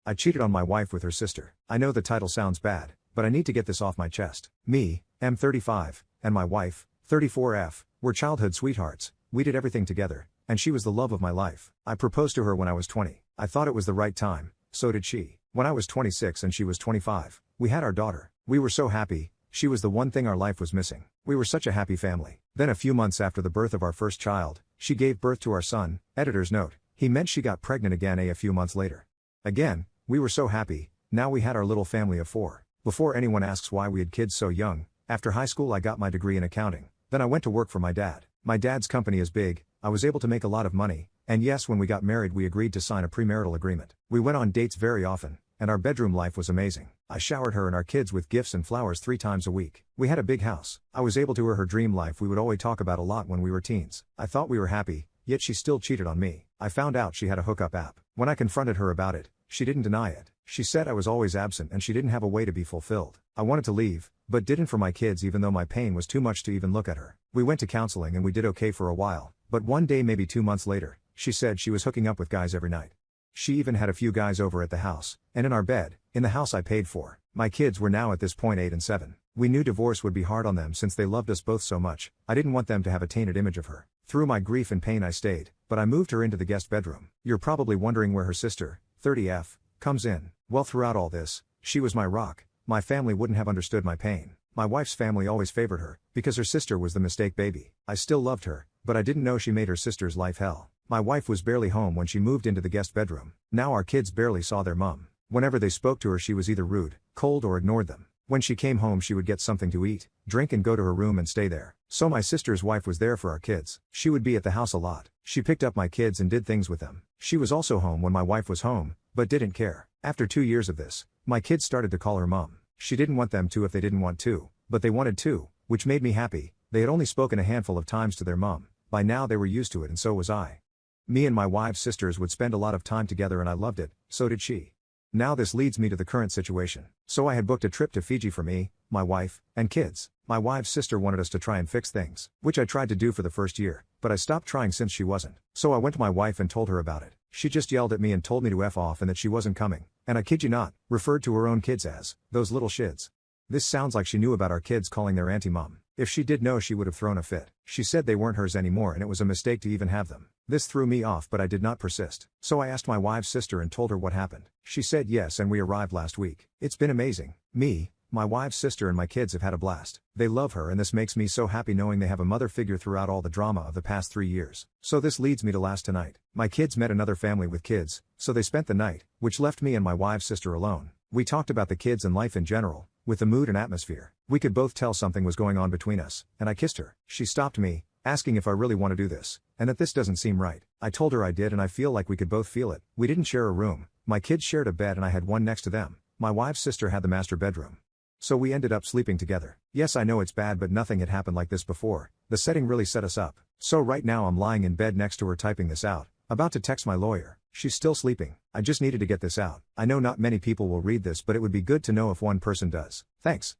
I cheated on my wife with her sister. I know the title sounds bad, but I need to get this off my chest. Me, M35, and my wife, 34F, were childhood sweethearts. We did everything together, and she was the love of my life. I proposed to her when I was 20. I thought it was the right time, so did she. When I was 26 and she was 25, we had our daughter. We were so happy, she was the one thing our life was missing. We were such a happy family. Then a few months after the birth of our first child, she gave birth to our son. Editor's note, he meant she got pregnant again a few months later. Again, we were so happy, now we had our little family of 4. Before anyone asks why we had kids so young, after high school I got my degree in accounting. Then I went to work for my dad. My dad's company is big, I was able to make a lot of money, and yes, when we got married we agreed to sign a premarital agreement. We went on dates very often, and our bedroom life was amazing. I showered her and our kids with gifts and flowers 3 times a week. We had a big house. I was able to her dream life we would always talk about a lot when we were teens. I thought we were happy, yet she still cheated on me. I found out she had a hookup app. When I confronted her about it, she didn't deny it. She said I was always absent and she didn't have a way to be fulfilled. I wanted to leave, but didn't for my kids even though my pain was too much to even look at her. We went to counseling and we did okay for a while, but one day maybe 2 months later, she said she was hooking up with guys every night. She even had a few guys over at the house, and in our bed, in the house I paid for. My kids were now at this point 8 and 7. We knew divorce would be hard on them since they loved us both so much. I didn't want them to have a tainted image of her. Through my grief and pain I stayed, but I moved her into the guest bedroom. You're probably wondering where her sister, 30F, comes in. Well, throughout all this, she was my rock. My family wouldn't have understood my pain. My wife's family always favored her, because her sister was the mistake baby. I still loved her, but I didn't know she made her sister's life hell. My wife was barely home when she moved into the guest bedroom. Now our kids barely saw their mom. Whenever they spoke to her she was either rude, cold or ignored them. When she came home she would get something to eat, drink and go to her room and stay there. So my sister's wife was there for our kids. She would be at the house a lot. She picked up my kids and did things with them. She was also home when my wife was home, but didn't care. After 2 years of this, my kids started to call her mom. She didn't want them to if they didn't want to, but they wanted to, which made me happy. They had only spoken a handful of times to their mom. By now they were used to it and so was I. Me and my wife's sisters would spend a lot of time together and I loved it, so did she. Now this leads me to the current situation. So I had booked a trip to Fiji for me, my wife, and kids. My wife's sister wanted us to try and fix things, which I tried to do for the first year, but I stopped trying since she wasn't. So I went to my wife and told her about it. She just yelled at me and told me to F off and that she wasn't coming, and I kid you not, referred to her own kids as, those little shids. This sounds like she knew about our kids calling their auntie mom. If she did know she would have thrown a fit. She said they weren't hers anymore and it was a mistake to even have them. This threw me off but I did not persist. So I asked my wife's sister and told her what happened. She said yes and we arrived last week. It's been amazing. Me, my wife's sister and my kids have had a blast. They love her and this makes me so happy knowing they have a mother figure throughout all the drama of the past 3 years. So this leads me to last tonight. My kids met another family with kids, so they spent the night, which left me and my wife's sister alone. We talked about the kids and life in general, with the mood and atmosphere. We could both tell something was going on between us, and I kissed her. She stopped me, asking if I really want to do this, and that this doesn't seem right. I told her I did and I feel like we could both feel it. We didn't share a room. My kids shared a bed and I had one next to them. My wife's sister had the master bedroom. So we ended up sleeping together. Yes, I know it's bad but nothing had happened like this before. The setting really set us up. So right now I'm lying in bed next to her typing this out, about to text my lawyer. She's still sleeping. I just needed to get this out. I know not many people will read this but it would be good to know if one person does. Thanks.